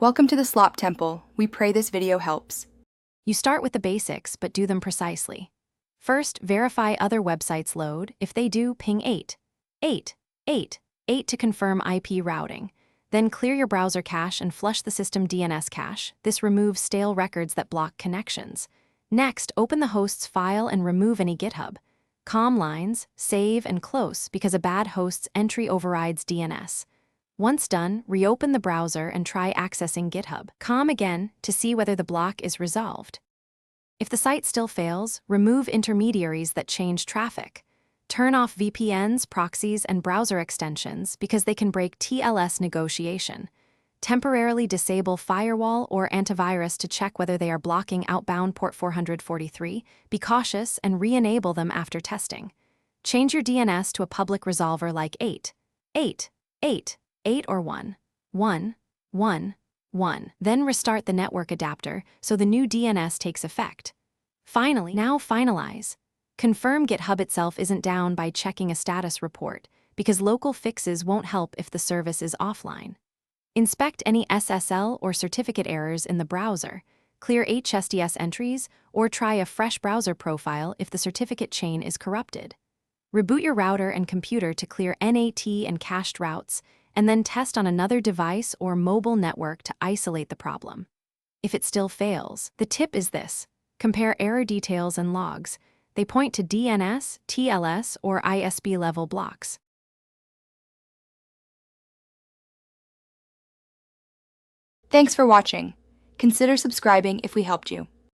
Welcome to the Slop Temple. We pray this video helps. You start with the basics, but do them precisely. First, verify other websites load. If they do, ping 8 to confirm IP routing. Then clear your browser cache and flush the system DNS cache. This removes stale records that block connections. Next, open the host's file and remove any Github. Lines, save, and close because a bad host's entry overrides DNS. Once done, reopen the browser and try accessing Github. Again to see whether the block is resolved. If the site still fails, remove intermediaries that change traffic. Turn off VPNs, proxies, and browser extensions because they can break TLS negotiation. Temporarily disable firewall or antivirus to check whether they are blocking outbound port 443. Be cautious and re-enable them after testing. Change your DNS to a public resolver like 8 or 1. Then restart the network adapter so the new DNS takes effect. Finally, finalize. Confirm GitHub itself isn't down by checking a status report, because local fixes won't help if the service is offline. Inspect any SSL or certificate errors in the browser, clear HSDS entries, or try a fresh browser profile if the certificate chain is corrupted. Reboot your router and computer to clear NAT and cached routes, and then test on another device or mobile network to isolate the problem. If it still fails, the tip is this: compare error details and logs. They point to DNS, TLS, or ISP level blocks. Thanks for watching. Consider subscribing if we helped you.